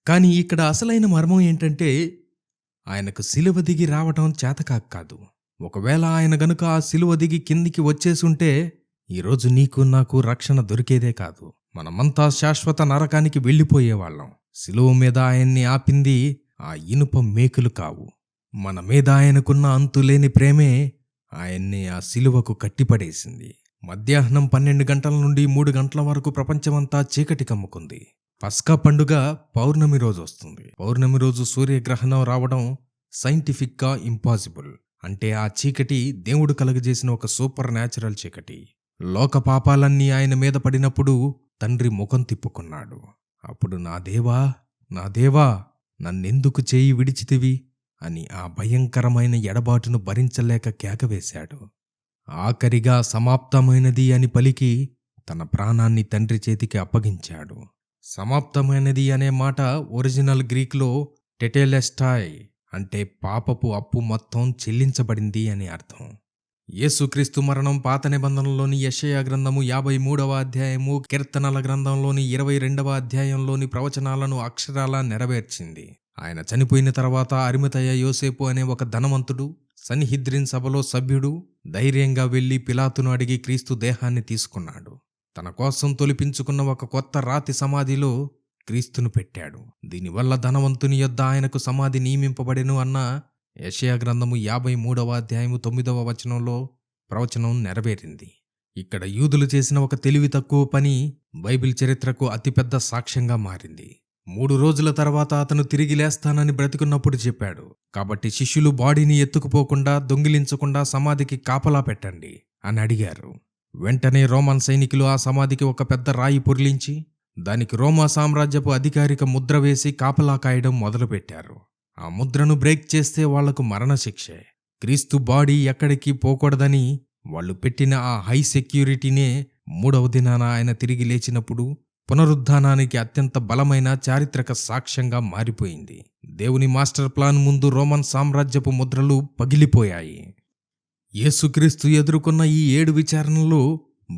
కానీ ఇక్కడ అసలైన మర్మం ఏంటంటే, ఆయనకు సిలువ దిగి రావటం చేతకాక కాదు. ఒకవేళ ఆయన గనుక ఆ సిలువ దిగి కిందికి వచ్చేసుంటే, ఈరోజు నీకు నాకు రక్షణ దొరికేదే కాదు. మనమంతా శాశ్వత నరకానికి వెళ్ళిపోయేవాళ్ళం. సిలువ మీద ఆయన్ని ఆపింది ఆ ఇనుప మేకులు కావు. మన మీద ఆయనకున్న అంతులేని ప్రేమే ఆయన్ని ఆ సిలువకు కట్టిపడేసింది. మధ్యాహ్నం 12 గంటల నుండి 3 గంటల వరకు ప్రపంచమంతా చీకటి కమ్ముకుంది. పస్కా పండుగ పౌర్ణమి రోజు వస్తుంది. పౌర్ణమి రోజు సూర్యగ్రహణం రావడం సైంటిఫిక్గా ఇంపాసిబుల్. అంటే ఆ చీకటి దేవుడు కలుగజేసిన ఒక సూపర్ న్యాచురల్ చీకటి. లోక పాపాలన్నీ ఆయన మీద పడినప్పుడు తండ్రి ముఖం తిప్పుకున్నాడు. అప్పుడు నా దేవా నన్నెందుకు చేయి విడిచితివి అని ఆ భయంకరమైన ఎడబాటును భరించలేక కేకవేశాడు. ఆఖరిగా సమాప్తమైనది అని పలికి తన ప్రాణాన్ని తండ్రి చేతికి అప్పగించాడు. సమాప్తమైనది అనే మాట ఒరిజినల్ గ్రీక్లో టెటెలెస్టాయ్ అంటే పాపపు అప్పు మొత్తం చెల్లించబడింది అని అర్థం. యేసుక్రీస్తు మరణం పాత నిబంధనలోని యెషయా గ్రంథము 53వ అధ్యాయము, కీర్తనల గ్రంథంలోని 22వ అధ్యాయంలోని ప్రవచనాలను అక్షరాలా నెరవేర్చింది. ఆయన చనిపోయిన తర్వాత అరిమతయ యోసేపు అనే ఒక ధనవంతుడు, సన్నిహిద్రిన్ సభలో సభ్యుడు ధైర్యంగా వెళ్లి పిలాతును అడిగి క్రీస్తు దేహాన్ని తీసుకున్నాడు. తన కోసం తొలిపించుకున్న ఒక కొత్త రాతి సమాధిలో క్రీస్తును పెట్టాడు. దీనివల్ల ధనవంతుని యొద్ద ఆయనకు సమాధి నియమింపబడెను అన్న యెషయా గ్రంథము 53వ అధ్యాయము 9వ వచనంలో ప్రవచనం నెరవేరింది. ఇక్కడ యూదులు చేసిన ఒక తెలివి తక్కువ పని బైబిల్ చరిత్రకు అతిపెద్ద సాక్ష్యంగా మారింది. 3 రోజుల తర్వాత అతను తిరిగి లేస్తానని బ్రతికున్నప్పుడు చెప్పాడు. కాబట్టి శిష్యులు బాడీని ఎత్తుకుపోకుండా, దొంగిలించకుండా సమాధికి కాపలా పెట్టండి అని అడిగారు. వెంటనే రోమన్ సైనికులు ఆ సమాధికి ఒక పెద్ద రాయి పొర్లించి దానికి రోమా సామ్రాజ్యపు అధికారిక ముద్ర వేసి కాపలా కాయడం మొదలుపెట్టారు. ఆ ముద్రను బ్రేక్ చేస్తే వాళ్లకు మరణశిక్షే. క్రీస్తు బాడీ ఎక్కడికి పోకూడదని వాళ్లు పెట్టిన ఆ హై సెక్యూరిటీనే 3వ దినాన ఆయన తిరిగి లేచినప్పుడు పునరుద్ధానానికి అత్యంత బలమైన చారిత్రక సాక్ష్యంగా మారిపోయింది. దేవుని మాస్టర్ ప్లాన్ ముందు రోమన్ సామ్రాజ్యపు ముద్రలు పగిలిపోయాయి. యేసుక్రీస్తు ఎదుర్కొన్న ఈ 7 విచారణలు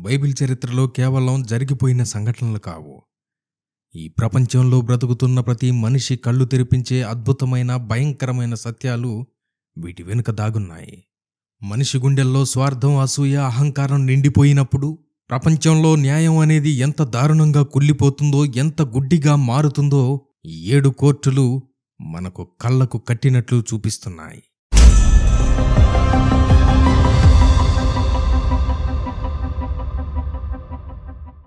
బైబిల్ చరిత్రలో కేవలం జరిగిపోయిన సంఘటనలు కావు. ఈ ప్రపంచంలో బ్రతుకుతున్న ప్రతి మనిషి కళ్ళు తెరిపించే అద్భుతమైన, భయంకరమైన సత్యాలు వీటి వెనుక దాగున్నాయి. మనిషి గుండెల్లో స్వార్థం, అసూయ, అహంకారం నిండిపోయినప్పుడు ప్రపంచంలో న్యాయం అనేది ఎంత దారుణంగా కుళ్ళిపోతుందో, ఎంత గుడ్డిగా మారుతుందో ఈ 7 కోర్టులు మనకు కళ్లకు కట్టినట్లు చూపిస్తున్నాయి.